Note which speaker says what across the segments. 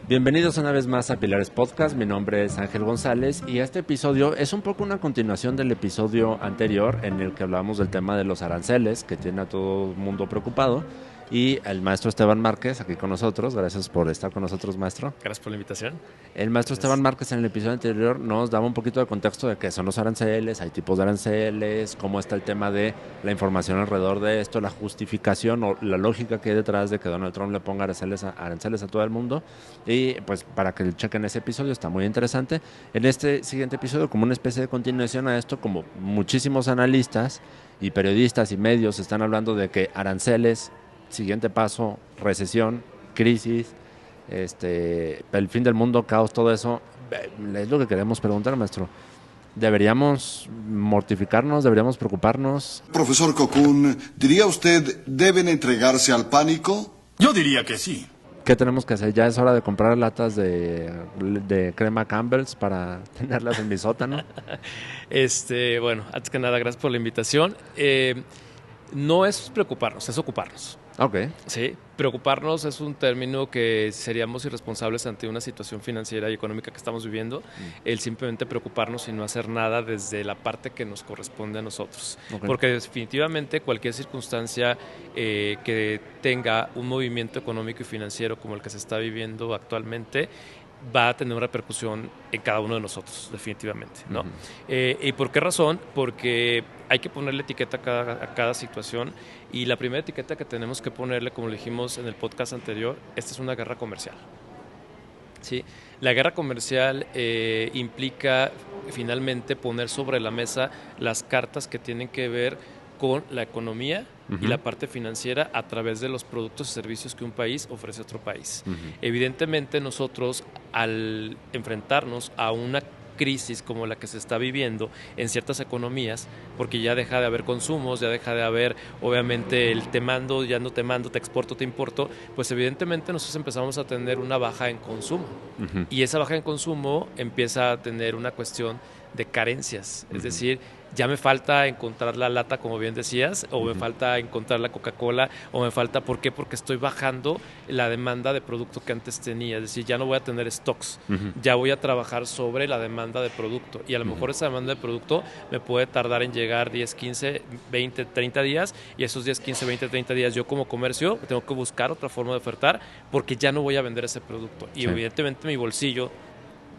Speaker 1: Bienvenidos una vez más a Pilares Podcast, mi nombre es Ángel González y este episodio es un poco una continuación del episodio anterior en el que hablamos del tema de los aranceles que tiene a todo el mundo preocupado y el maestro Esteban Márquez aquí con nosotros, gracias por estar con nosotros, maestro.
Speaker 2: Gracias por la invitación.
Speaker 1: El maestro Esteban Márquez en el episodio anterior nos daba un poquito de contexto de qué son los aranceles, hay tipos de aranceles, cómo está el tema de la información alrededor de esto, la justificación o la lógica que hay detrás de que Donald Trump le ponga aranceles a todo el mundo. Y pues para que chequen ese episodio, está muy interesante. En este siguiente episodio, como una especie de continuación a esto, como muchísimos analistas y periodistas y medios están hablando de que aranceles, siguiente paso, recesión, crisis, el fin del mundo, caos, todo eso, es lo que queremos preguntar, maestro. ¿Deberíamos mortificarnos? ¿Deberíamos preocuparnos?
Speaker 3: Profesor Cocoon, ¿diría usted deben entregarse al pánico?
Speaker 4: Yo diría que sí.
Speaker 1: ¿Qué tenemos que hacer? ¿Ya es hora de comprar latas de crema Campbell's para tenerlas en mi sótano?
Speaker 2: Bueno, antes que nada, gracias por la invitación. No es preocuparnos, es ocuparnos.
Speaker 1: Ok.
Speaker 2: Sí, preocuparnos es un término que seríamos irresponsables ante una situación financiera y económica que estamos viviendo. El simplemente preocuparnos y no hacer nada desde la parte que nos corresponde a nosotros.
Speaker 1: Okay.
Speaker 2: Porque definitivamente cualquier circunstancia que tenga un movimiento económico y financiero como el que se está viviendo actualmente va a tener una repercusión en cada uno de nosotros, definitivamente, ¿no? ¿Y por qué razón? Porque hay que ponerle etiqueta a cada situación, y la primera etiqueta que tenemos que ponerle, como lo dijimos en el podcast anterior, esta es una guerra comercial. ¿Sí? La guerra comercial implica finalmente poner sobre la mesa las cartas que tienen que ver con la economía y la parte financiera a través de los productos y servicios que un país ofrece a otro país. Evidentemente nosotros, al enfrentarnos a una crisis como la que se está viviendo en ciertas economías, porque ya deja de haber consumos, ya deja de haber obviamente el te mando, ya no te mando, te exporto, te importo, pues evidentemente nosotros empezamos a tener una baja en consumo, y esa baja en consumo empieza a tener una cuestión de carencias, es decir, ya me falta encontrar la lata, como bien decías, o me falta encontrar la Coca-Cola, o me falta, ¿por qué? Porque estoy bajando la demanda de producto que antes tenía, es decir, ya no voy a tener stocks, ya voy a trabajar sobre la demanda de producto, y a lo mejor esa demanda de producto me puede tardar en llegar 10, 15, 20, 30 días, y esos 10, 15, 20, 30 días yo como comercio tengo que buscar otra forma de ofertar, porque ya no voy a vender ese producto, y evidentemente mi bolsillo,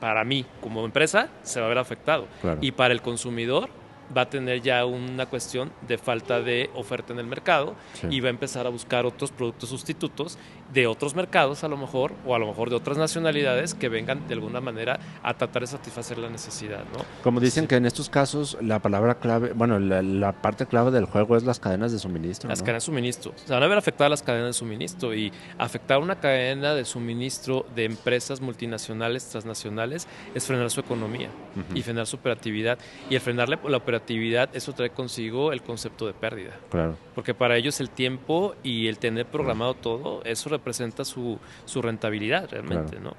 Speaker 2: para mí como empresa, se va a ver afectado,
Speaker 1: claro.
Speaker 2: Y para el consumidor va a tener ya una cuestión de falta de oferta en el mercado, y va a empezar a buscar otros productos sustitutos de otros mercados a lo mejor, o a lo mejor de otras nacionalidades que vengan de alguna manera a tratar de satisfacer la necesidad, ¿no?
Speaker 1: Como dicen que en estos casos la palabra clave, bueno, la parte clave del juego es las cadenas de suministro,
Speaker 2: Las
Speaker 1: ¿no?
Speaker 2: cadenas de suministro. Se van a ver afectadas las cadenas de suministro, y afectar una cadena de suministro de empresas multinacionales, transnacionales, es frenar su economía y frenar su operatividad. Y al frenarle la operatividad, eso trae consigo el concepto de pérdida.
Speaker 1: Claro.
Speaker 2: Porque para ellos el tiempo y el tener programado todo, eso representa su rentabilidad realmente,
Speaker 1: Claro.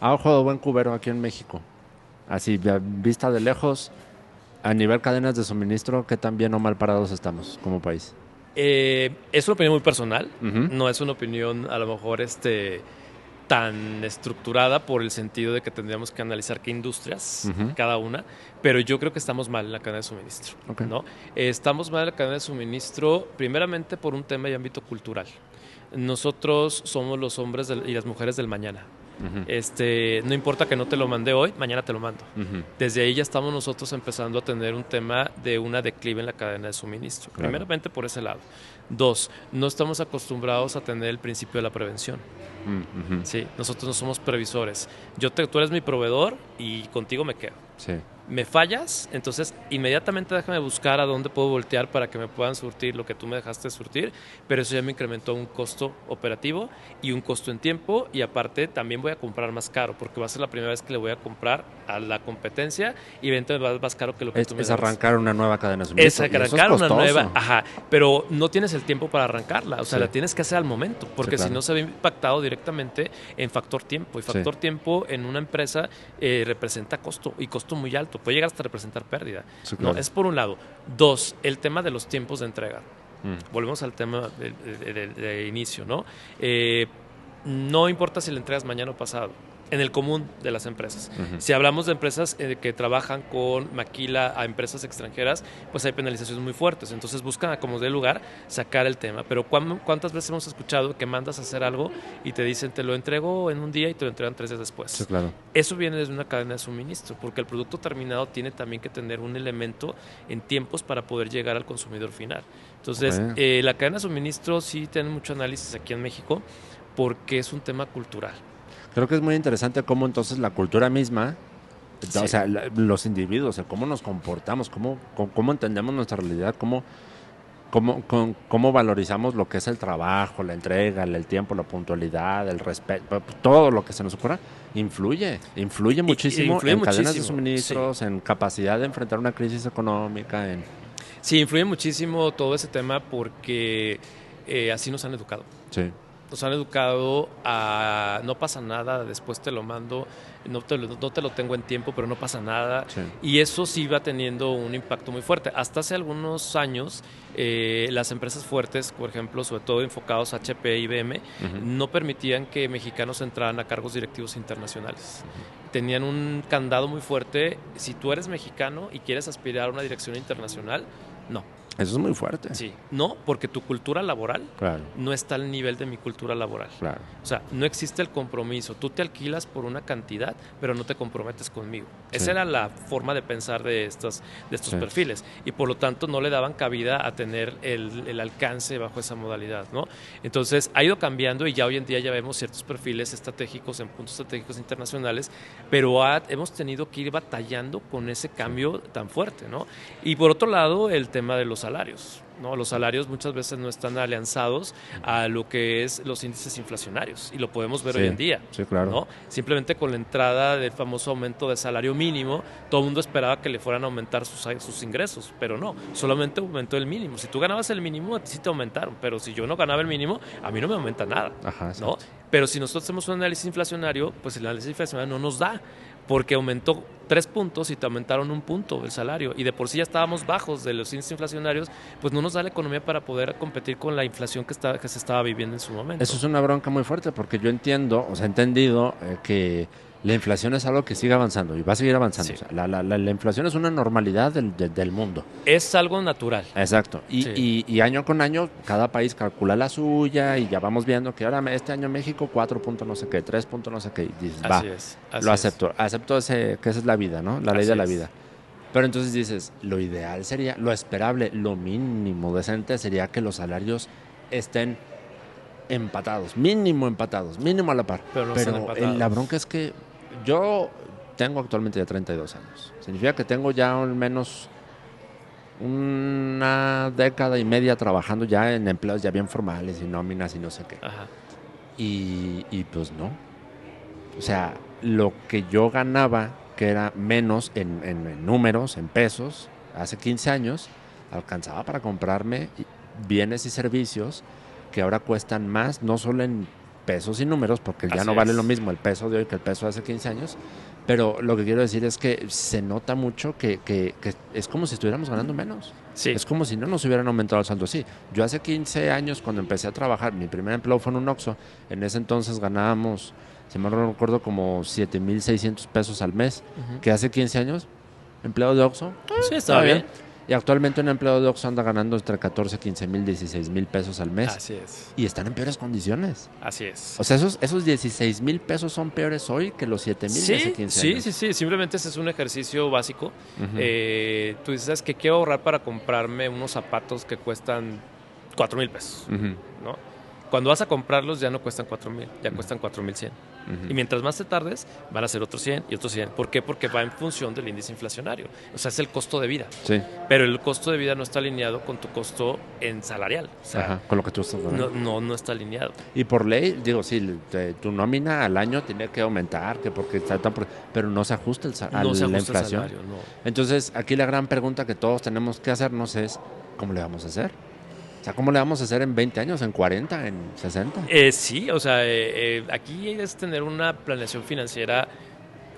Speaker 2: ¿no?
Speaker 1: A ojo de buen cubero aquí en México. Así, vista de lejos, a nivel cadenas de suministro, ¿qué tan bien o mal parados estamos como país?
Speaker 2: Es una opinión muy personal, no es una opinión a lo mejor tan estructurada, por el sentido de que tendríamos que analizar qué industrias, cada una, pero yo creo que estamos mal en la cadena de suministro, ¿no? Estamos mal en la cadena de suministro primeramente por un tema de ámbito cultural. Nosotros somos los hombres y las mujeres del mañana. No importa que no te lo mandé hoy, mañana te lo mando. Desde ahí ya estamos nosotros empezando a tener un tema de una declive en la cadena de suministro. Claro. Primeramente por ese lado. 2, no estamos acostumbrados a tener el principio de la prevención. Sí, nosotros no somos previsores. Tú eres mi proveedor y contigo me quedo.
Speaker 1: Sí.
Speaker 2: Me fallas, entonces inmediatamente déjame buscar a dónde puedo voltear para que me puedan surtir lo que tú me dejaste de surtir, pero eso ya me incrementó un costo operativo y un costo en tiempo, y aparte también voy a comprar más caro, porque va a ser la primera vez que le voy a comprar a la competencia y venta más caro que lo que tú me das.
Speaker 1: Es arrancar una nueva cadena de suministro.
Speaker 2: Es arrancar una nueva, pero no tienes el tiempo para arrancarla, o sea, la tienes que hacer al momento, porque si no se ve impactado directamente en factor tiempo, y factor tiempo en una empresa representa costo, y costo muy alto, puede llegar hasta representar pérdida. Sí, claro. No, es por un lado. 2, el tema de los tiempos de entrega. Volvemos al tema de inicio, ¿no? no importa si la entregas mañana o pasado, en el común de las empresas. Si hablamos de empresas que trabajan con maquila a empresas extranjeras, pues hay penalizaciones muy fuertes. Entonces buscan, como dé lugar, sacar el tema. Pero ¿cuántas veces hemos escuchado que mandas a hacer algo y te dicen, te lo entrego en un día y te lo entregan 3 días después?
Speaker 1: Sí, claro.
Speaker 2: Eso viene desde una cadena de suministro, porque el producto terminado tiene también que tener un elemento en tiempos para poder llegar al consumidor final. Entonces, la cadena de suministro sí tiene mucho análisis aquí en México, porque es un tema cultural.
Speaker 1: Creo que es muy interesante cómo entonces la cultura misma,
Speaker 2: Sí.
Speaker 1: o sea, los individuos, o sea, cómo nos comportamos, cómo entendemos nuestra realidad, cómo valorizamos lo que es el trabajo, la entrega, el tiempo, la puntualidad, el respeto, todo lo que se nos ocurra, influye muchísimo en cadenas de suministros, sí, en capacidad de enfrentar una crisis económica.
Speaker 2: Sí, influye muchísimo todo ese tema porque así nos han educado.
Speaker 1: Sí.
Speaker 2: Nos han educado a no pasa nada, después te lo mando, no te lo tengo en tiempo, pero no pasa nada.
Speaker 1: Sí.
Speaker 2: Y eso sí va teniendo un impacto muy fuerte. Hasta hace algunos años, las empresas fuertes, por ejemplo, sobre todo enfocados a HP y IBM, no permitían que mexicanos entraran a cargos directivos internacionales. Tenían un candado muy fuerte. Si tú eres mexicano y quieres aspirar a una dirección internacional, no.
Speaker 1: Eso es muy fuerte.
Speaker 2: Sí, no, porque tu cultura laboral
Speaker 1: claro,
Speaker 2: no está al nivel de mi cultura laboral.
Speaker 1: Claro.
Speaker 2: O sea, no existe el compromiso. Tú te alquilas por una cantidad, pero no te comprometes conmigo. Sí. Esa era la forma de pensar de estos sí. perfiles. Y por lo tanto no le daban cabida a tener el alcance bajo esa modalidad, ¿no? Entonces ha ido cambiando y ya hoy en día ya vemos ciertos perfiles estratégicos en puntos estratégicos internacionales, pero hemos tenido que ir batallando con ese cambio tan fuerte, ¿no? Y por otro lado, el tema de los salarios, ¿no? Los salarios muchas veces no están alianzados a lo que es los índices inflacionarios y lo podemos ver
Speaker 1: sí,
Speaker 2: hoy en día.
Speaker 1: Sí, claro.
Speaker 2: ¿No? Simplemente con la entrada del famoso aumento de salario mínimo, todo el mundo esperaba que le fueran a aumentar sus ingresos, pero no, solamente aumentó el mínimo. Si tú ganabas el mínimo, a ti sí te aumentaron, pero si yo no ganaba el mínimo, a mí no me aumenta nada.
Speaker 1: Ajá,
Speaker 2: ¿no? Pero si nosotros hacemos un análisis inflacionario, pues el análisis inflacionario no nos da, porque aumentó 3 puntos y te aumentaron 1 punto el salario y de por sí ya estábamos bajos de los índices inflacionarios, pues no nos da la economía para poder competir con la inflación que se estaba viviendo en su momento.
Speaker 1: Eso es una bronca muy fuerte porque yo entiendo, o sea, he entendido que la inflación es algo que sigue avanzando y va a seguir avanzando. Sí. O sea, la inflación es una normalidad del mundo.
Speaker 2: Es algo natural.
Speaker 1: Exacto. Y año con año cada país calcula la suya y ya vamos viendo que ahora este año México 4 puntos no sé qué, 3 puntos no sé qué. Y dices,
Speaker 2: así es.
Speaker 1: Lo acepto. Acepto que esa es la vida, ¿no? La ley de la vida. Pero entonces dices, lo ideal sería, lo esperable, lo mínimo decente sería que los salarios estén empatados, mínimo a la par.
Speaker 2: Pero
Speaker 1: la bronca es que yo tengo actualmente ya 32 años. Significa que tengo ya al menos una década y media trabajando ya en empleos ya bien formales y nóminas y no sé qué.
Speaker 2: Ajá.
Speaker 1: Y pues no. O sea, lo que yo ganaba, que era menos en números, en pesos, hace 15 años, alcanzaba para comprarme bienes y servicios que ahora cuestan más, no solo en pesos y números, porque ya no vale lo mismo el peso de hoy que el peso de hace 15 años, pero lo que quiero decir es que se nota mucho que es como si estuviéramos ganando menos.
Speaker 2: Sí.
Speaker 1: Es como si no nos hubieran aumentado el saldo. Sí, yo hace 15 años cuando empecé a trabajar, mi primer empleo fue en un Oxxo, en ese entonces ganábamos, si mal no recuerdo, como 7,600 pesos al mes, que hace 15 años, empleado de Oxxo.
Speaker 2: Sí, estaba bien.
Speaker 1: Y actualmente un empleado de Oxxo anda ganando entre 14, 15 mil, 16 mil pesos al mes.
Speaker 2: Así es.
Speaker 1: Y están en peores condiciones.
Speaker 2: Así es.
Speaker 1: O sea, esos 16 mil pesos son peores hoy que los 7 mil de hace 15 años.
Speaker 2: Sí. Simplemente ese es un ejercicio básico. Tú dices que quiero ahorrar para comprarme unos zapatos que cuestan 4,000 pesos. ¿No? Cuando vas a comprarlos ya no cuestan 4,000, ya cuestan 4,100. Y mientras más te tardes, van a ser otros 100 y otros 100. ¿Por qué? Porque va en función del índice inflacionario. O sea, es el costo de vida.
Speaker 1: Sí.
Speaker 2: Pero el costo de vida no está alineado con tu costo en salarial. O sea,
Speaker 1: con lo que tú estás ganando.
Speaker 2: No está alineado.
Speaker 1: Y por ley, digo, sí, tu nómina al año tiene que aumentar, que porque está tan pero no se ajusta la inflación.
Speaker 2: El salario, no.
Speaker 1: Entonces, aquí la gran pregunta que todos tenemos que hacernos es, ¿cómo le vamos a hacer? O sea, ¿cómo le vamos a hacer en 20 años, en 40, en 60?
Speaker 2: Sí, o sea, aquí es tener una planeación financiera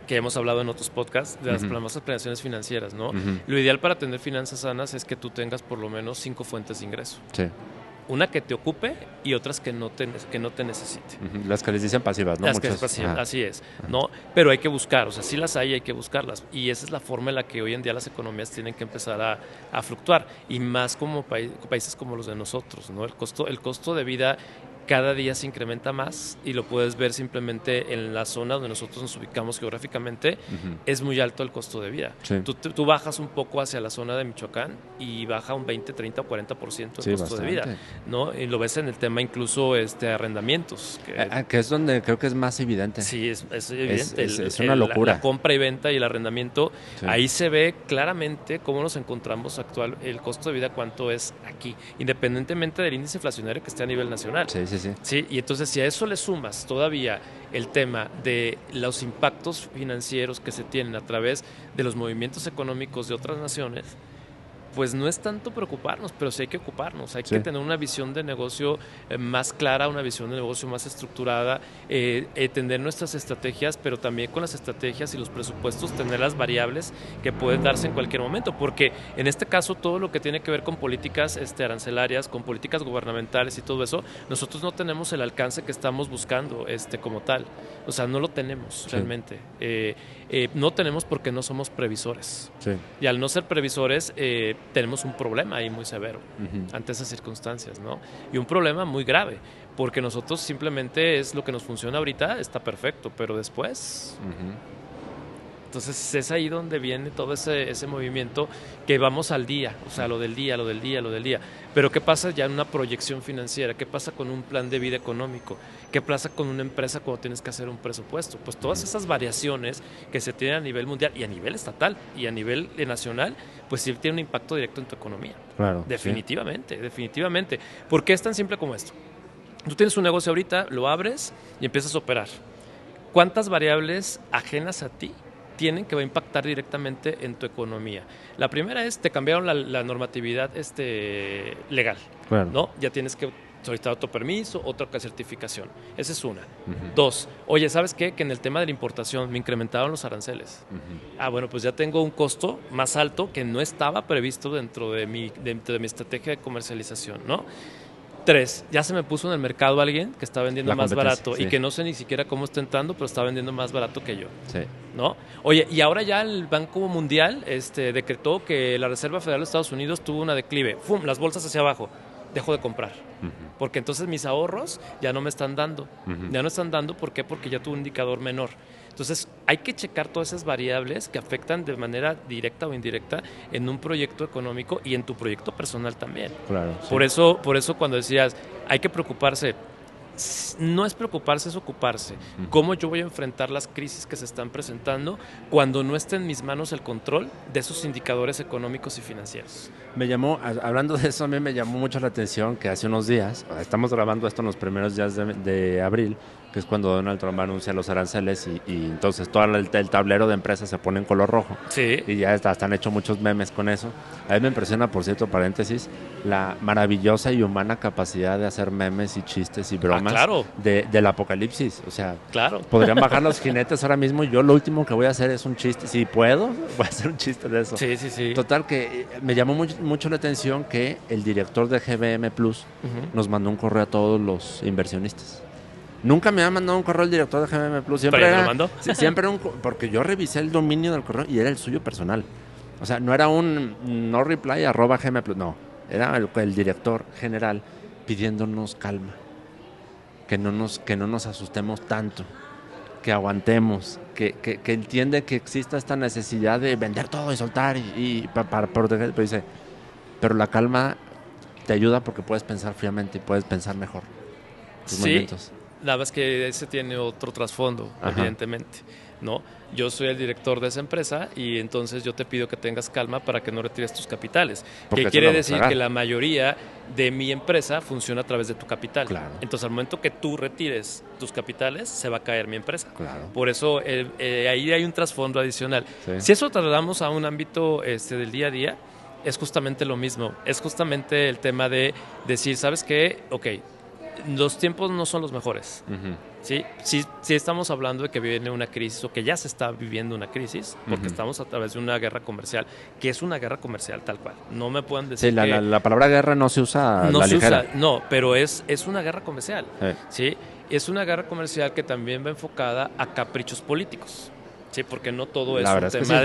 Speaker 2: que hemos hablado en otros podcasts, de las famosas planeaciones financieras, ¿no? Lo ideal para tener finanzas sanas es que tú tengas por lo menos 5 fuentes de ingreso.
Speaker 1: Sí.
Speaker 2: una que te ocupe y otras que no te necesite.
Speaker 1: Las que les dicen pasivas, ¿no?
Speaker 2: Las que es pasiva, así es, ¿no? Pero hay que buscar, o sea, sí las hay que buscarlas. Y esa es la forma en la que hoy en día las economías tienen que empezar a fluctuar. Y más como países como los de nosotros, ¿no? El costo de vida cada día se incrementa más y lo puedes ver simplemente en la zona donde nosotros nos ubicamos geográficamente, es muy alto el costo de vida. Sí. Tú bajas un poco hacia la zona de Michoacán y baja un 20, 30 o 40% el costo bastante de vida, ¿no? Y lo ves en el tema incluso arrendamientos.
Speaker 1: Que es donde creo que es más evidente.
Speaker 2: Sí, es evidente.
Speaker 1: Es una locura.
Speaker 2: La compra y venta y el arrendamiento, ahí se ve claramente cómo nos encontramos actual, el costo de vida, cuánto es aquí, independientemente del índice inflacionario que esté a nivel nacional. Sí, y entonces si a eso le sumas todavía el tema de los impactos financieros que se tienen a través de los movimientos económicos de otras naciones, pues no es tanto preocuparnos, pero sí hay que ocuparnos, hay que tener una visión de negocio más clara, una visión de negocio más estructurada, tener nuestras estrategias, pero también con las estrategias y los presupuestos tener las variables que pueden darse en cualquier momento, porque en este caso todo lo que tiene que ver con políticas arancelarias, con políticas gubernamentales y todo eso, nosotros no tenemos el alcance que estamos buscando como tal, o sea, no lo tenemos realmente, no tenemos porque no somos previsores, y al no ser previsores tenemos un problema ahí muy severo ante esas circunstancias, ¿no? Y un problema muy grave, porque nosotros simplemente es lo que nos funciona ahorita, está perfecto, pero después... Entonces es ahí donde viene todo ese movimiento que vamos al día, o sea, lo del día. Pero ¿qué pasa ya en una proyección financiera? ¿Qué pasa con un plan de vida económico? ¿Qué pasa con una empresa cuando tienes que hacer un presupuesto? Pues todas esas variaciones que se tienen a nivel mundial y a nivel estatal y a nivel nacional, pues sí tiene un impacto directo en tu economía.
Speaker 1: Claro.
Speaker 2: Definitivamente. ¿Por qué es tan simple como esto? Tú tienes un negocio ahorita, lo abres y empiezas a operar. ¿Cuántas variables ajenas a ti tienen que va a impactar directamente en tu economía? La primera es, te cambiaron la normatividad legal, ¿no? Ya tienes que solicitar otro permiso, otra certificación. Esa es una. Dos, oye, ¿sabes qué? Que en el tema de la importación me incrementaron los aranceles. Bueno, pues ya tengo un costo más alto que no estaba previsto dentro de mi estrategia de comercialización, ¿no? 3, ya se me puso en el mercado alguien que está vendiendo más barato y que no sé ni siquiera cómo está entrando, pero está vendiendo más barato que yo. ¿No? Oye, y ahora ya el Banco Mundial decretó que la Reserva Federal de Estados Unidos tuvo una declive. ¡Fum! Las bolsas hacia abajo. Dejo de comprar. Porque entonces mis ahorros ya no me están dando. Ya no están dando, ¿por qué? Porque ya tuve un indicador menor. Entonces, hay que checar todas esas variables que afectan de manera directa o indirecta en un proyecto económico y en tu proyecto personal también.
Speaker 1: Claro.
Speaker 2: Por eso cuando decías, hay que preocuparse, no es preocuparse, es ocuparse. ¿Cómo yo voy a enfrentar las crisis que se están presentando cuando no esté en mis manos el control de esos indicadores económicos y financieros?
Speaker 1: Hablando de eso, a mí me llamó mucho la atención que hace unos días, estamos grabando esto en los primeros días de abril, que es cuando Donald Trump anuncia los aranceles y entonces todo el tablero de empresas se pone en color rojo.
Speaker 2: Sí.
Speaker 1: Y ya están hechos muchos memes con eso. A mí me impresiona, por cierto, paréntesis, la maravillosa y humana capacidad de hacer memes y chistes y bromas del apocalipsis. O sea, podrían bajar los jinetes ahora mismo y yo lo último que voy a hacer es un chiste. Si puedo, voy a hacer un chiste de eso.
Speaker 2: Sí.
Speaker 1: Total, que me llamó mucho la atención que el director de GBM Plus nos mandó un correo a todos los inversionistas. Nunca me ha mandado un correo el director de GBM Plus. Siempre
Speaker 2: lo mandó?
Speaker 1: Siempre porque yo revisé el dominio del correo y era el suyo personal. O sea, no era un no reply @GBM Plus, no. Era el director general pidiéndonos calma. Que no nos asustemos tanto. Que aguantemos. Que entiende que exista esta necesidad de vender todo y soltar y para proteger. Pero dice, pero la calma te ayuda porque puedes pensar fríamente y puedes pensar mejor tus movimientos.
Speaker 2: La verdad es que ese tiene otro trasfondo, evidentemente, ¿no? Yo soy el director de esa empresa y entonces yo te pido que tengas calma para que no retires tus capitales. Que quiere decir que la mayoría de mi empresa funciona a través de tu capital.
Speaker 1: Claro.
Speaker 2: Entonces, al momento que tú retires tus capitales, se va a caer mi empresa.
Speaker 1: Claro.
Speaker 2: Por eso, ahí hay un trasfondo adicional. Si eso trasladamos a un ámbito del día a día, es justamente lo mismo. Es justamente el tema de decir, ¿sabes qué? Ok, los tiempos no son los mejores. Sí, sí, sí estamos hablando de que viene una crisis o que ya se está viviendo una crisis porque estamos a través de una guerra comercial, que es una guerra comercial tal cual. No me pueden decir
Speaker 1: Sí,
Speaker 2: que
Speaker 1: la palabra guerra no se usa a
Speaker 2: no
Speaker 1: la
Speaker 2: se
Speaker 1: ligera.
Speaker 2: usa, no, pero es una guerra comercial,
Speaker 1: Sí.
Speaker 2: ¿sí? Es una guerra comercial que también va enfocada a caprichos políticos. Sí, porque no todo es
Speaker 1: La
Speaker 2: un
Speaker 1: verdad es que
Speaker 2: tema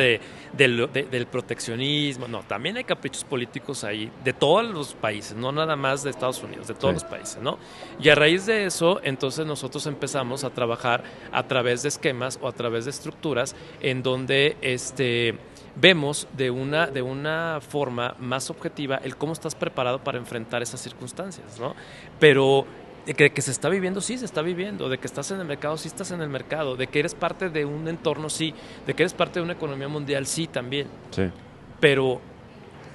Speaker 1: sí.
Speaker 2: del proteccionismo, no, también hay caprichos políticos ahí de todos los países, no nada más de Estados Unidos, de todos
Speaker 1: Sí.
Speaker 2: los países, ¿no? Y a raíz de eso, entonces nosotros empezamos a trabajar a través de esquemas o a través de estructuras en donde vemos de una forma más objetiva el cómo estás preparado para enfrentar esas circunstancias, ¿no? Pero de que se está viviendo, sí se está viviendo, de que estás en el mercado, sí estás en el mercado, de que eres parte de un entorno, sí, de que eres parte de una economía mundial, sí, también.
Speaker 1: Sí.
Speaker 2: Pero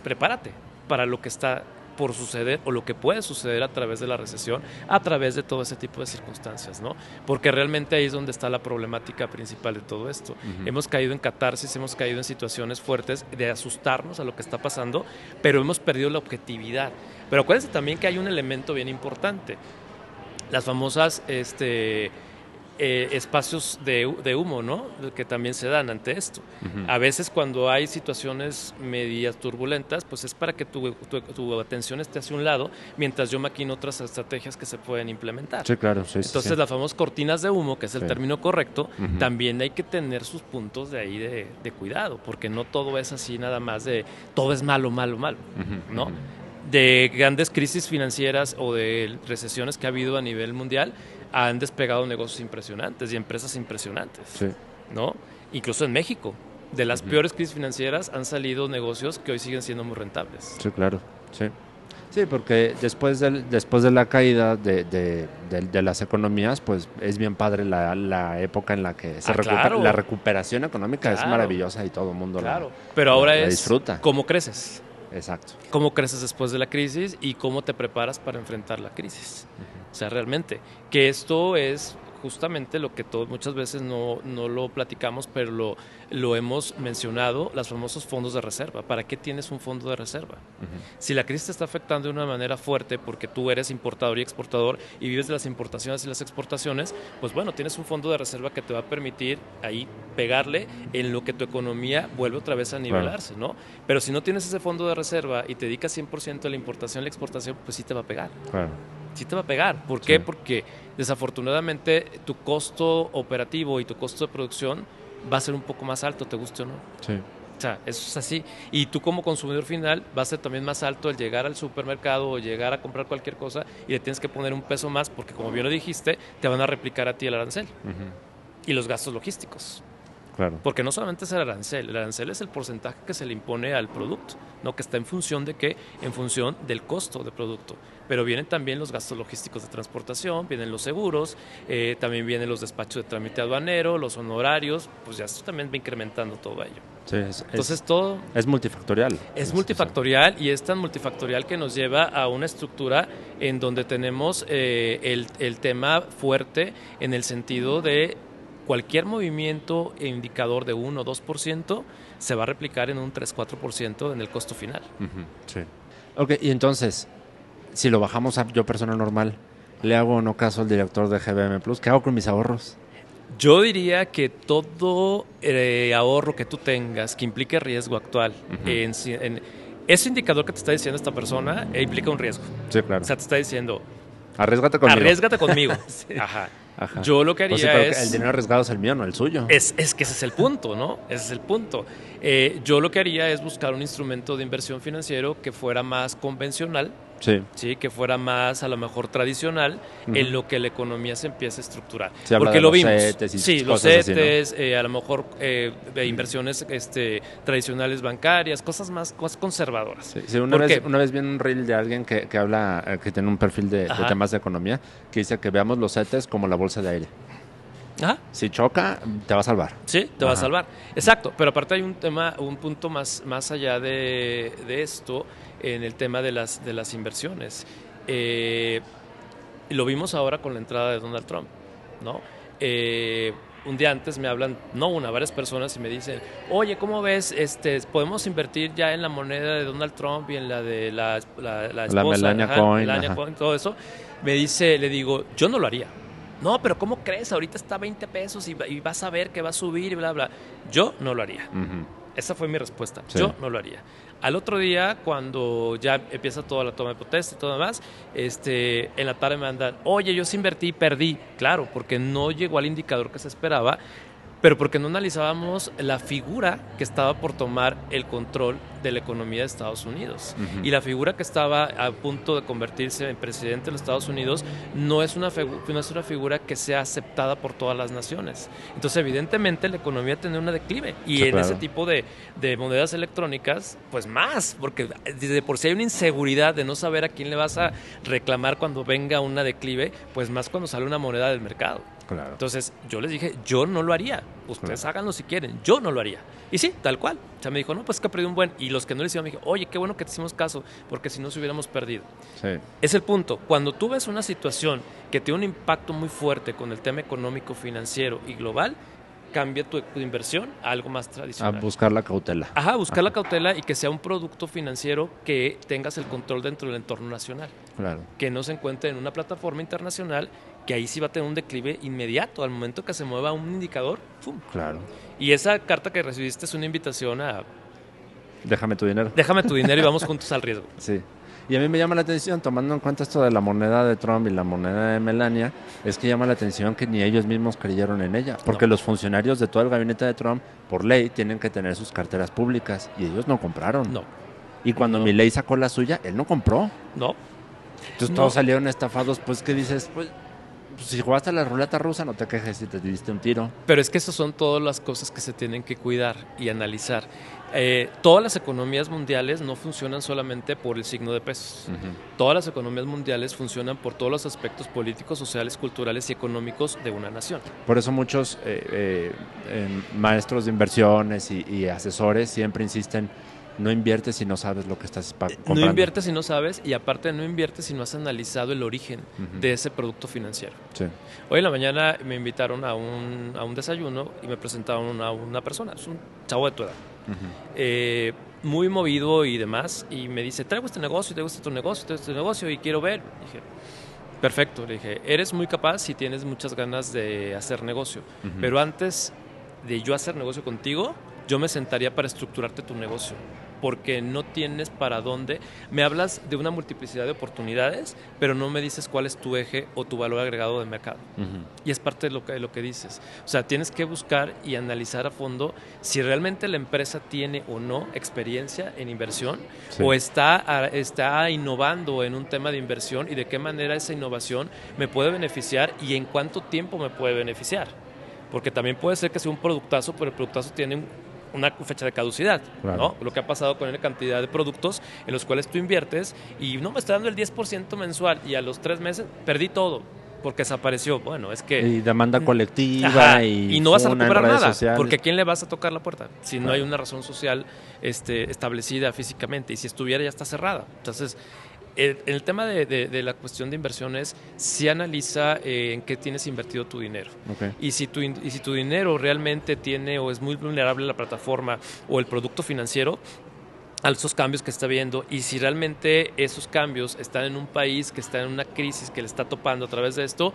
Speaker 2: prepárate para lo que está por suceder o lo que puede suceder a través de la recesión, a través de todo ese tipo de circunstancias, ¿no? Porque realmente ahí es donde está la problemática principal de todo esto. Hemos caído en catarsis, hemos caído en situaciones fuertes de asustarnos a lo que está pasando, pero hemos perdido la objetividad. Pero acuérdense también que hay un elemento bien importante. Las famosas espacios de humo, ¿no? Que también se dan ante esto. A veces cuando hay situaciones medias turbulentas, pues es para que tu atención esté hacia un lado, mientras yo maquino otras estrategias que se pueden implementar.
Speaker 1: Sí, claro. Sí,
Speaker 2: Entonces
Speaker 1: sí.
Speaker 2: las famosas cortinas de humo, que es el
Speaker 1: Sí.
Speaker 2: término correcto, también hay que tener sus puntos de ahí de cuidado, porque no todo es así nada más de todo es malo, malo, malo, ¿no? De grandes crisis financieras o de recesiones que ha habido a nivel mundial, han despegado negocios impresionantes y empresas impresionantes,
Speaker 1: Sí.
Speaker 2: ¿no? Incluso en México, de las peores crisis financieras han salido negocios que hoy siguen siendo muy rentables.
Speaker 1: Sí, claro. Sí. Sí, porque después de la caída de las economías, pues es bien padre la época en la que se recupera.
Speaker 2: Claro.
Speaker 1: La recuperación económica es
Speaker 2: Claro.
Speaker 1: maravillosa y todo el mundo
Speaker 2: Claro, pero ahora
Speaker 1: la
Speaker 2: es
Speaker 1: disfruta.
Speaker 2: cómo creces.
Speaker 1: Exacto.
Speaker 2: Cómo creces después de la crisis y cómo te preparas para enfrentar la crisis. O sea, realmente, que esto es justamente lo que muchas veces no lo platicamos, pero lo hemos mencionado, los famosos fondos de reserva. ¿Para qué tienes un fondo de reserva? Si la crisis te está afectando de una manera fuerte porque tú eres importador y exportador y vives de las importaciones y las exportaciones, pues bueno, tienes un fondo de reserva que te va a permitir ahí pegarle en lo que tu economía vuelve otra vez a nivelarse, ¿no? Pero si no tienes ese fondo de reserva y te dedicas 100% a la importación y la exportación, pues sí te va a pegar.
Speaker 1: Claro.
Speaker 2: Sí te va a pegar. ¿Por qué? Porque desafortunadamente tu costo operativo y tu costo de producción va a ser un poco más alto, te guste o no.
Speaker 1: Sí.
Speaker 2: O sea, eso es así. Y tú como consumidor final va a ser también más alto el llegar al supermercado o llegar a comprar cualquier cosa y le tienes que poner un peso más porque, como bien lo dijiste, te van a replicar a ti el arancel y los gastos logísticos.
Speaker 1: Claro.
Speaker 2: Porque no solamente es el arancel es el porcentaje que se le impone al producto, ¿no? Que está en función de qué, en función del costo del producto. Pero vienen también los gastos logísticos de transportación, vienen los seguros, también vienen los despachos de trámite aduanero, los honorarios, pues ya esto también va incrementando todo ello.
Speaker 1: Sí,
Speaker 2: Entonces todo
Speaker 1: es multifactorial.
Speaker 2: es multifactorial y es tan multifactorial que nos lleva a una estructura en donde tenemos el tema fuerte en el sentido de cualquier movimiento e indicador de 1 o 2% se va a replicar en un 3-4% en el costo final.
Speaker 1: Sí. Ok, y entonces, si lo bajamos a yo persona normal, ¿le hago o no caso al director de GBM Plus? ¿Qué hago con mis ahorros?
Speaker 2: Yo diría que todo ahorro que tú tengas que implique riesgo actual, ese indicador que te está diciendo esta persona implica un riesgo.
Speaker 1: Sí, claro.
Speaker 2: O sea, te está diciendo,
Speaker 1: Arriésgate conmigo.
Speaker 2: arriésgate conmigo.
Speaker 1: Sí.
Speaker 2: Ajá.
Speaker 1: Ajá.
Speaker 2: Yo lo que haría
Speaker 1: Pues sí, pero
Speaker 2: es...
Speaker 1: el dinero arriesgado es el mío, no el suyo.
Speaker 2: Es que ese es el punto, ¿no? Ese es el punto. Yo lo que haría es buscar un instrumento de inversión financiero que fuera más convencional, sí, que fuera más a lo mejor tradicional en lo que la economía se empieza a estructurar.
Speaker 1: Se habla
Speaker 2: porque
Speaker 1: de
Speaker 2: lo
Speaker 1: los
Speaker 2: vimos.
Speaker 1: CETES y
Speaker 2: sí, los
Speaker 1: cosas así,
Speaker 2: CETES, a lo mejor inversiones tradicionales bancarias, cosas más conservadoras.
Speaker 1: Sí, una vez vi un reel de alguien que habla, que tiene un perfil de temas de economía, que dice que veamos los CETES como la bolsa de aire.
Speaker 2: Ajá.
Speaker 1: Si choca, te va a salvar.
Speaker 2: Sí, te va a salvar. Exacto, pero aparte hay un punto más allá de esto, en el tema de las inversiones. Lo vimos ahora con la entrada de Donald Trump, ¿no? Un día antes me hablan, varias personas y me dicen, oye, ¿cómo ves? ¿Podemos invertir ya en la moneda de Donald Trump y en la de la esposa?
Speaker 1: La Melania Coin.
Speaker 2: Melania Coin, todo eso. Le digo, yo no lo haría. No, pero ¿cómo crees? Ahorita está a 20 pesos y vas a ver que va a subir y bla, bla. Yo no lo haría. Esa fue mi respuesta. Sí. Yo no lo haría. Al otro día, cuando ya empieza toda la toma de protesta y todo demás, en la tarde me mandan, oye, yo sí invertí y perdí. Claro, porque no llegó al indicador que se esperaba, pero porque no analizábamos la figura que estaba por tomar el control de la economía de Estados Unidos. Y la figura que estaba a punto de convertirse en presidente de los Estados Unidos no es una figura que sea aceptada por todas las naciones. Entonces, evidentemente, la economía tiene un declive. Y sí, en ese tipo de monedas electrónicas, pues más, porque desde por sí hay una inseguridad de no saber a quién le vas a reclamar cuando venga una declive, pues más cuando sale una moneda del mercado.
Speaker 1: Claro.
Speaker 2: Entonces, yo les dije, yo no lo haría. Ustedes háganlo si quieren, yo no lo haría. Y sí, tal cual. O sea, me dijo, no, pues es que perdí un buen. Y los que no le hicieron me dijeron, oye, qué bueno que te hicimos caso, porque si no, se hubiéramos perdido.
Speaker 1: Sí.
Speaker 2: Es el punto. Cuando tú ves una situación que tiene un impacto muy fuerte con el tema económico, financiero y global, cambia tu inversión a algo más tradicional.
Speaker 1: A buscar la cautela.
Speaker 2: Ajá, buscar la cautela y que sea un producto financiero que tengas el control dentro del entorno nacional.
Speaker 1: Claro.
Speaker 2: Que no se encuentre en una plataforma internacional, que ahí sí va a tener un declive inmediato. Al momento que se mueva un indicador, ¡pum!
Speaker 1: Claro.
Speaker 2: Y esa carta que recibiste es una invitación a...
Speaker 1: Déjame tu dinero.
Speaker 2: Déjame tu dinero y vamos juntos al riesgo.
Speaker 1: Sí. Y a mí me llama la atención, tomando en cuenta esto de la moneda de Trump y la moneda de Melania, es que llama la atención que ni ellos mismos creyeron en ella. Porque los funcionarios de todo el gabinete de Trump, por ley, tienen que tener sus carteras públicas. Y ellos no compraron.
Speaker 2: No.
Speaker 1: Y cuando Milei sacó la suya, él no compró.
Speaker 2: No.
Speaker 1: Entonces todos salieron estafados. Pues, ¿qué dices? Pues si jugaste a la ruleta rusa, no te quejes si te diste un tiro.
Speaker 2: Pero es que esas son todas las cosas que se tienen que cuidar y analizar. Todas las economías mundiales no funcionan solamente por el signo de pesos. Todas las economías mundiales funcionan por todos los aspectos políticos, sociales, culturales y económicos de una nación.
Speaker 1: Por eso muchos maestros de inversiones y asesores siempre insisten, no inviertes si no sabes lo que estás comprando.
Speaker 2: No inviertes si no sabes, y aparte no inviertes si no has analizado el origen de ese producto financiero.
Speaker 1: Sí.
Speaker 2: Hoy en la mañana me invitaron a un desayuno y me presentaron a una persona, es un chavo de tu edad, muy movido y demás, y me dice, traigo este negocio, traigo este negocio y quiero ver. Dije, perfecto, le dije, eres muy capaz y tienes muchas ganas de hacer negocio, pero antes de yo hacer negocio contigo, yo me sentaría para estructurarte tu negocio, porque no tienes para dónde. Me hablas de una multiplicidad de oportunidades, pero no me dices cuál es tu eje o tu valor agregado de mercado. Y es parte de lo que dices. O sea, tienes que buscar y analizar a fondo si realmente la empresa tiene o no experiencia en inversión, o está innovando en un tema de inversión, y de qué manera esa innovación me puede beneficiar y en cuánto tiempo me puede beneficiar. Porque también puede ser que sea un productazo, pero el productazo tiene una fecha de caducidad, claro, ¿no? Lo que ha pasado con una cantidad de productos en los cuales tú inviertes y no me está dando el 10% mensual, y a los 3 meses perdí todo porque desapareció. Bueno, es que...
Speaker 1: Y demanda colectiva
Speaker 2: y no vas a recuperar nada,
Speaker 1: sociales.
Speaker 2: porque ¿a quién le vas a tocar la puerta? Si no hay una razón social establecida físicamente, y si estuviera ya está cerrada. Entonces, el tema de la cuestión de inversiones, sí analiza en qué tienes invertido tu dinero.
Speaker 1: Okay.
Speaker 2: Y si tu dinero realmente tiene o es muy vulnerable a la plataforma o el producto financiero, a esos cambios que está viendo, y si realmente esos cambios están en un país que está en una crisis que le está topando a través de esto,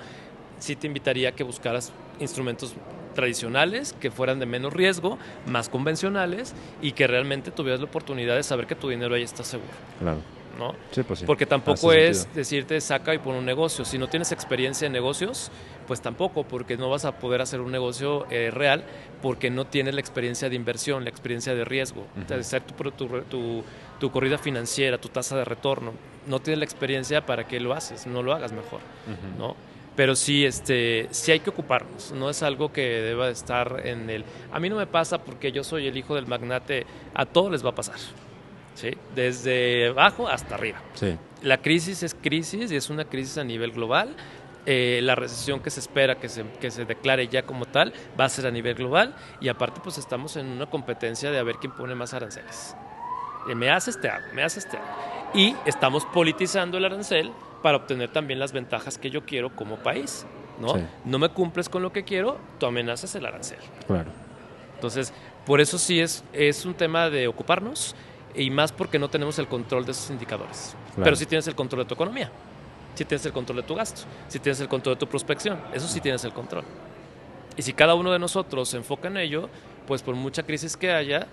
Speaker 2: sí te invitaría a que buscaras instrumentos tradicionales que fueran de menos riesgo, más convencionales, y que realmente tuvieras la oportunidad de saber que tu dinero ahí está seguro.
Speaker 1: Claro.
Speaker 2: ¿No?
Speaker 1: Sí, pues sí.
Speaker 2: Porque tampoco es decirte saca y pon un negocio. Si no tienes experiencia en negocios, pues tampoco, porque no vas a poder hacer un negocio real, porque no tienes la experiencia de inversión, la experiencia de riesgo, de hacer tu corrida financiera, tu tasa de retorno. No tienes la experiencia, ¿para qué lo haces? No lo hagas mejor, ¿no? Pero sí, sí hay que ocuparnos. No es algo que deba estar en el... A mí no me pasa porque yo soy el hijo del magnate. A todos les va a pasar. ¿Sí? Desde abajo hasta arriba.
Speaker 1: Sí.
Speaker 2: La crisis es crisis, y es una crisis a nivel global. La recesión que se espera que se declare ya como tal va a ser a nivel global, y aparte pues estamos en una competencia de a ver quién pone más aranceles. Me haces, te hago, me haces, te hago. Y estamos politizando el arancel para obtener también las ventajas que yo quiero como país, ¿no? Sí. No me cumples con lo que quiero, tú amenazas el arancel.
Speaker 1: Claro.
Speaker 2: Entonces, por eso sí es un tema de ocuparnos, y más porque no tenemos el control de esos indicadores. Claro. Pero sí tienes el control de tu economía. sí tienes el control de tu gasto, sí tienes el control de tu prospección, eso sí tienes el control. Y si cada uno de nosotros se enfoca en ello, pues por mucha crisis que haya,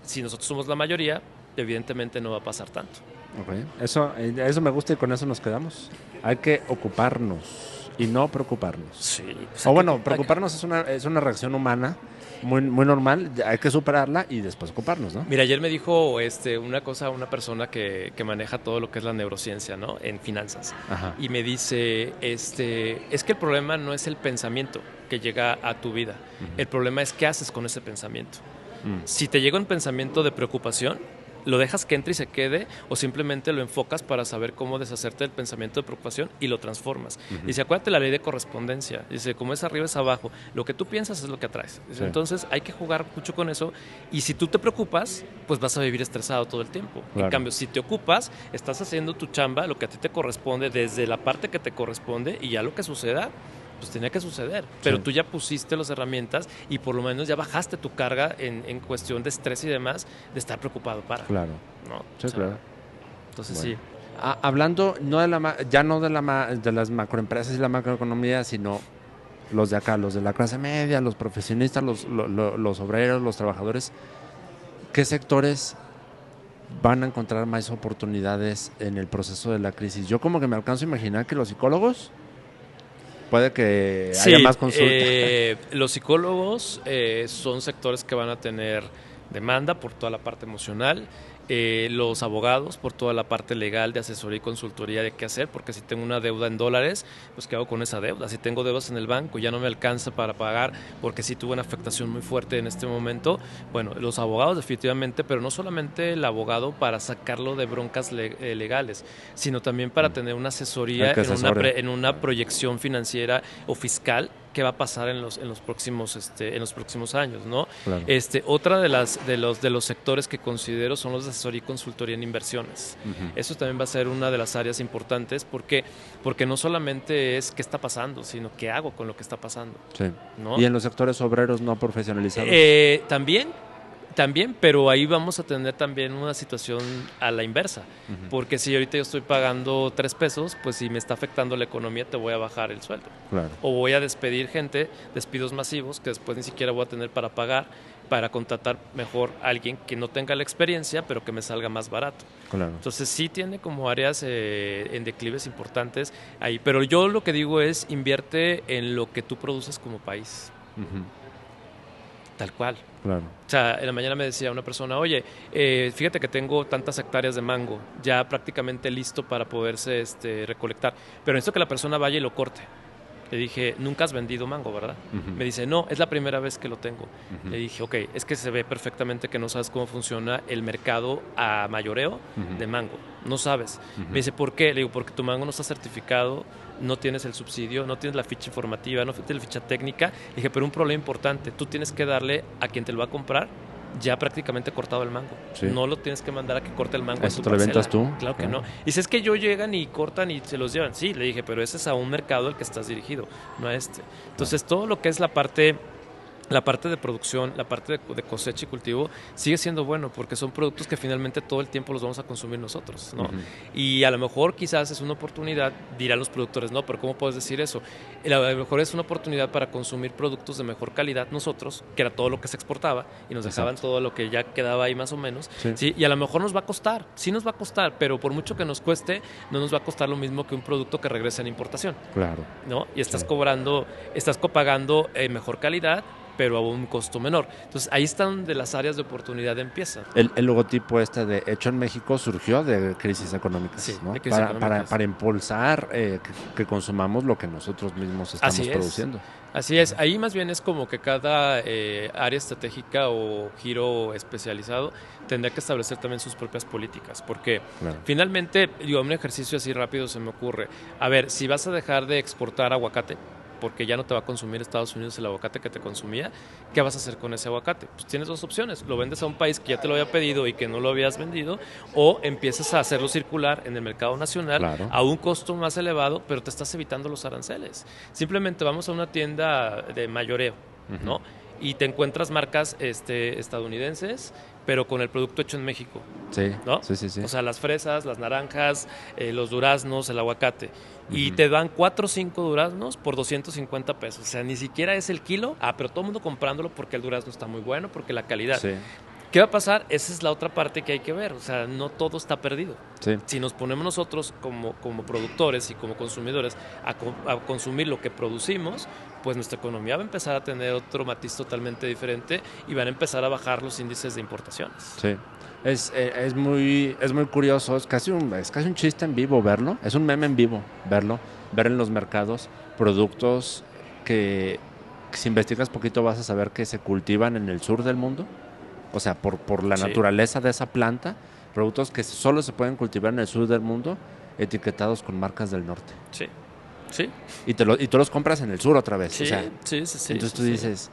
Speaker 2: si nosotros somos la mayoría, evidentemente no va a pasar tanto.
Speaker 1: Okay. Eso me gusta y con eso nos quedamos. Hay que ocuparnos y no preocuparnos.
Speaker 2: Sí. Pues
Speaker 1: O bueno, preocuparnos es una reacción humana muy, muy normal, hay que superarla y después ocuparnos, ¿no?
Speaker 2: Mira, ayer me dijo una cosa una persona que maneja todo lo que es la neurociencia, ¿no? En finanzas.
Speaker 1: Ajá.
Speaker 2: Y me dice, es que el problema no es el pensamiento que llega a tu vida. El problema es qué haces con ese pensamiento. Si te llega un pensamiento de preocupación, ¿lo dejas que entre y se quede o simplemente lo enfocas para saber cómo deshacerte del pensamiento de preocupación y lo transformas? Dice, acuérdate la ley de correspondencia. Dice, como es arriba es abajo. Lo que tú piensas es lo que atraes. Dice, entonces hay que jugar mucho con eso y si tú te preocupas, pues vas a vivir estresado todo el tiempo. Claro. En cambio, si te ocupas, estás haciendo tu chamba, lo que a ti te corresponde desde la parte que te corresponde y ya lo que suceda, pues tenía que suceder, pero tú ya pusiste las herramientas y por lo menos ya bajaste tu carga en cuestión de estrés y demás, de estar preocupado para.
Speaker 1: Claro.
Speaker 2: ¿No?
Speaker 1: Sí, o sea, claro.
Speaker 2: Entonces
Speaker 1: bueno.
Speaker 2: sí.
Speaker 1: Hablando no de las macroempresas y la macroeconomía, sino los de acá, los de la clase media, los profesionistas, los obreros, los trabajadores, ¿qué sectores van a encontrar más oportunidades en el proceso de la crisis? Yo como que me alcanzo a imaginar que los psicólogos puede que haya más consulta.
Speaker 2: Los psicólogos son sectores que van a tener demanda por toda la parte emocional. Los abogados por toda la parte legal de asesoría y consultoría de qué hacer, porque si tengo una deuda en dólares, pues qué hago con esa deuda. Si tengo deudas en el banco y ya no me alcanza para pagar porque sí tuve una afectación muy fuerte en este momento, bueno, los abogados definitivamente, pero no solamente el abogado para sacarlo de broncas legales, sino también para tener una asesoría en una proyección financiera o fiscal qué va a pasar en los próximos años, ¿no?
Speaker 1: Claro.
Speaker 2: Otra de los sectores que considero son los de asesoría y consultoría en inversiones. Eso también va a ser una de las áreas importantes porque no solamente es qué está pasando, sino qué hago con lo que está pasando.
Speaker 1: Sí.
Speaker 2: ¿No?
Speaker 1: Y en los sectores obreros no profesionalizados.
Speaker 2: También, pero ahí vamos a tener también una situación a la inversa, porque si ahorita yo estoy pagando 3 pesos, pues si me está afectando la economía te voy a bajar el sueldo.
Speaker 1: Claro.
Speaker 2: O voy a despedir gente, despidos masivos, que después ni siquiera voy a tener para pagar, para contratar mejor a alguien que no tenga la experiencia, pero que me salga más barato.
Speaker 1: Claro.
Speaker 2: Entonces sí tiene como áreas en declives importantes ahí, pero yo lo que digo es invierte en lo que tú produces como país. Tal cual.
Speaker 1: Claro.
Speaker 2: O sea, en la mañana me decía una persona, oye, fíjate que tengo tantas hectáreas de mango, ya prácticamente listo para poderse recolectar, pero necesito que la persona vaya y lo corte. Le dije, nunca has vendido mango, ¿verdad? Me dice, no, es la primera vez que lo tengo. Le dije, ok, es que se ve perfectamente que no sabes cómo funciona el mercado a mayoreo de mango. No sabes. Me dice, ¿por qué? Le digo, porque tu mango no está certificado, no tienes el subsidio, no tienes la ficha informativa, no tienes la ficha técnica. Le dije, pero un problema importante, tú tienes que darle a quien te lo va a comprar ya prácticamente cortado el mango. Sí. No lo tienes que mandar a que corte el mango.
Speaker 1: ¿Eso te lo ventas tú?
Speaker 2: Claro que no. Y si es que llegan y cortan y se los llevan. Sí, le dije, pero ese es a un mercado al que estás dirigido, no a este. Entonces, todo lo que es la parte de producción, la parte de cosecha y cultivo sigue siendo bueno porque son productos que finalmente todo el tiempo los vamos a consumir nosotros, ¿no? Y a lo mejor quizás es una oportunidad, dirán los productores, no, pero ¿cómo puedes decir eso? A lo mejor es una oportunidad para consumir productos de mejor calidad nosotros, que era todo lo que se exportaba y nos dejaban todo lo que ya quedaba ahí más o menos, ¿sí? Y a lo mejor nos va a costar, sí nos va a costar, pero por mucho que nos cueste, no nos va a costar lo mismo que un producto que regresa en importación.
Speaker 1: Claro.
Speaker 2: ¿No? Y estás pagando mejor calidad, pero a un costo menor. Entonces, ahí están donde las áreas de oportunidad empiezan.
Speaker 1: El logotipo de Hecho en México surgió de crisis económicas,
Speaker 2: sí,
Speaker 1: ¿no?
Speaker 2: De crisis económicas.
Speaker 1: Para impulsar que consumamos lo que nosotros mismos estamos produciendo.
Speaker 2: Así es. Ahí más bien es como que cada área estratégica o giro especializado tendrá que establecer también sus propias políticas, porque finalmente, un ejercicio así rápido se me ocurre. A ver, si vas a dejar de exportar aguacate, porque ya no te va a consumir Estados Unidos el aguacate que te consumía, ¿qué vas a hacer con ese aguacate? Pues tienes 2 opciones, lo vendes a un país que ya te lo había pedido y que no lo habías vendido, o empiezas a hacerlo circular en el mercado nacional a un costo más elevado, pero te estás evitando los aranceles. Simplemente vamos a una tienda de mayoreo, ¿no? y te encuentras marcas estadounidenses, pero con el producto hecho en México.
Speaker 1: Sí,
Speaker 2: ¿no?
Speaker 1: sí.
Speaker 2: O sea, las fresas, las naranjas, los duraznos, el aguacate. Y te dan 4 o 5 duraznos por 250 pesos. O sea, ni siquiera es el kilo. Pero todo el mundo comprándolo porque el durazno está muy bueno, porque la calidad.
Speaker 1: Sí.
Speaker 2: ¿Qué va a pasar? Esa es la otra parte que hay que ver. O sea, no todo está perdido.
Speaker 1: Sí.
Speaker 2: Si nos ponemos nosotros como productores y como consumidores a consumir lo que producimos, pues nuestra economía va a empezar a tener otro matiz totalmente diferente y van a empezar a bajar los índices de importaciones.
Speaker 1: Sí. Es muy curioso, es casi un chiste en vivo verlo, es un meme en vivo verlo, ver en los mercados productos que si investigas poquito vas a saber que se cultivan en el sur del mundo, o sea, por la naturaleza de esa planta, productos que solo se pueden cultivar en el sur del mundo, etiquetados con marcas del norte.
Speaker 2: Sí.
Speaker 1: Y tú los compras en el sur otra vez.
Speaker 2: Sí,
Speaker 1: o sea,
Speaker 2: sí.
Speaker 1: Entonces tú dices,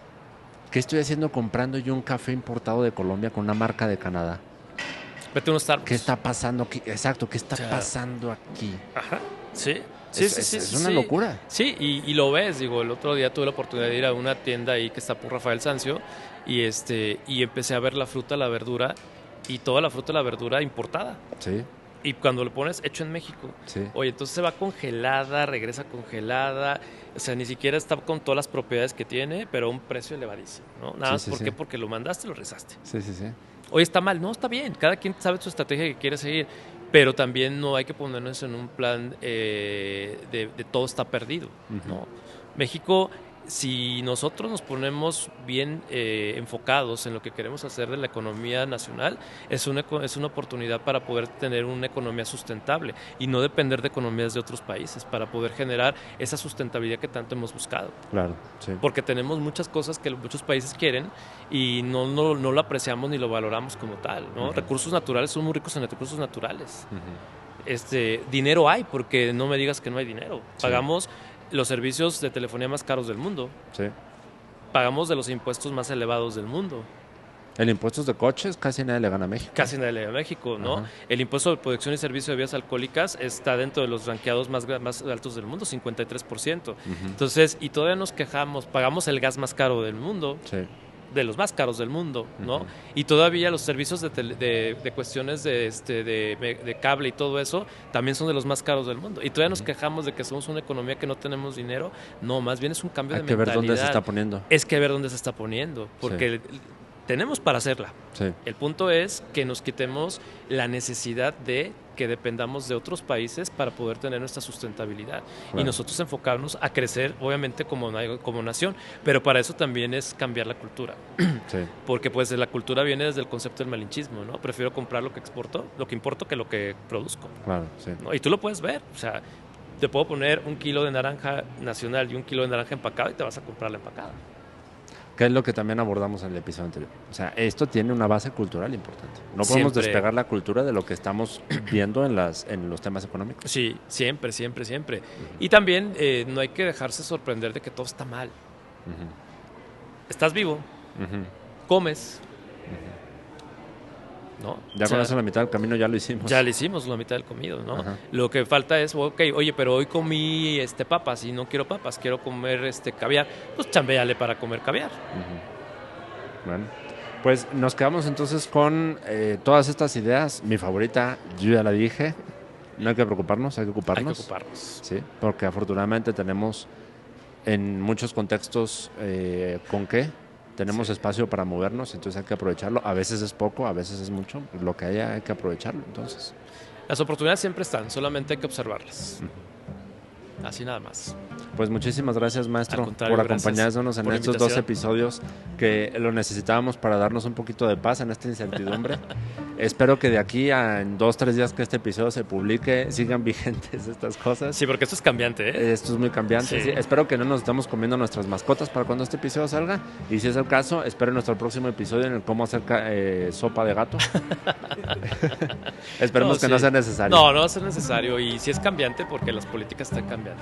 Speaker 1: ¿qué estoy haciendo comprando yo un café importado de Colombia con una marca de Canadá?
Speaker 2: Vete a un Starbucks.
Speaker 1: ¿Qué está pasando aquí? Exacto, ¿qué está pasando aquí?
Speaker 2: Ajá, sí.
Speaker 1: Es una locura.
Speaker 2: Sí, y lo ves, digo, el otro día tuve la oportunidad de ir a una tienda ahí que está por Rafael Sanzio y empecé a ver la fruta, la verdura y toda la fruta y la verdura importada.
Speaker 1: Sí.
Speaker 2: Y cuando lo pones hecho en México, oye, entonces se va congelada, regresa congelada, o sea, ni siquiera está con todas las propiedades que tiene, pero a un precio elevadísimo, ¿no? Nada más, ¿por qué? Porque lo mandaste, lo rezaste.
Speaker 1: Sí.
Speaker 2: Oye, está mal, no, está bien, cada quien sabe su estrategia que quiere seguir, pero también no hay que ponernos en un plan de todo está perdido, ¿no? México, si nosotros nos ponemos bien enfocados en lo que queremos hacer de la economía nacional, es una oportunidad para poder tener una economía sustentable y no depender de economías de otros países, para poder generar esa sustentabilidad que tanto hemos buscado.
Speaker 1: Claro, sí.
Speaker 2: Porque tenemos muchas cosas que muchos países quieren y no lo apreciamos ni lo valoramos como tal, ¿no? Recursos naturales, son muy ricos en recursos naturales. Dinero hay, porque no me digas que no hay dinero. Pagamos los servicios de telefonía más caros del mundo.
Speaker 1: Sí.
Speaker 2: Pagamos de los impuestos más elevados del mundo.
Speaker 1: El impuesto de coches casi nadie le gana a México.
Speaker 2: Casi nadie le gana a México, ¿no? El impuesto de producción y servicio de bebidas alcohólicas está dentro de los ranqueados más altos del mundo, 53%. Entonces, y todavía nos quejamos, pagamos el gas más caro del mundo.
Speaker 1: Sí.
Speaker 2: De los más caros del mundo, ¿no? Y todavía los servicios de cuestiones de cable y todo eso también son de los más caros del mundo. Y todavía nos quejamos de que somos una economía que no tenemos dinero. No, más bien es un cambio de mentalidad.
Speaker 1: Hay que ver dónde se está poniendo.
Speaker 2: Es que ver dónde se está poniendo, porque tenemos para hacerla.
Speaker 1: Sí.
Speaker 2: El punto es que nos quitemos la necesidad de que dependamos de otros países para poder tener nuestra sustentabilidad. Claro. Y nosotros enfocarnos a crecer, obviamente, como nación, pero para eso también es cambiar la cultura.
Speaker 1: Sí.
Speaker 2: Porque pues la cultura viene desde el concepto del malinchismo, ¿no? Prefiero comprar lo que importo que lo que produzco.
Speaker 1: Claro, sí.
Speaker 2: ¿No? Y tú lo puedes ver, o sea, te puedo poner 1 kilo de naranja nacional y 1 kilo de naranja empacada y te vas a comprar la empacada.
Speaker 1: Que es lo que también abordamos en el episodio anterior. O sea, esto tiene una base cultural importante. No podemos despegar la cultura de lo que estamos viendo en los temas económicos.
Speaker 2: Sí, siempre. Y también no hay que dejarse sorprender de que todo está mal. Estás vivo, comes, ¿no?
Speaker 1: Ya con eso la mitad del camino ya lo hicimos.
Speaker 2: Ya lo hicimos, la mitad del comido, ¿no? Lo que falta es, oye, pero hoy comí papas y no quiero papas, quiero comer caviar, pues chambéale para comer caviar.
Speaker 1: Bueno, pues nos quedamos entonces con todas estas ideas. Mi favorita, yo ya la dije, no hay que preocuparnos, hay que ocuparnos.
Speaker 2: Hay que ocuparnos.
Speaker 1: Sí, porque afortunadamente tenemos en muchos contextos con qué. Tenemos espacio para movernos, entonces hay que aprovecharlo. A veces es poco, a veces es mucho. Lo que haya hay que aprovecharlo, entonces.
Speaker 2: Las oportunidades siempre están, solamente hay que observarlas. Así nada más.
Speaker 1: Pues muchísimas gracias, maestro, por acompañarnos en estos 2 episodios que lo necesitábamos para darnos un poquito de paz en esta incertidumbre. Espero que de aquí a en 2-3 días que este episodio se publique sigan vigentes estas cosas.
Speaker 2: Sí, porque esto es cambiante, ¿eh?
Speaker 1: Esto es muy cambiante. Sí. Espero que no nos estemos comiendo nuestras mascotas para cuando este episodio salga. Y si es el caso, espero nuestro próximo episodio en el cómo hacer sopa de gato. Esperemos que no sea necesario.
Speaker 2: No va a ser necesario. Y si es cambiante, porque las políticas están cambiando.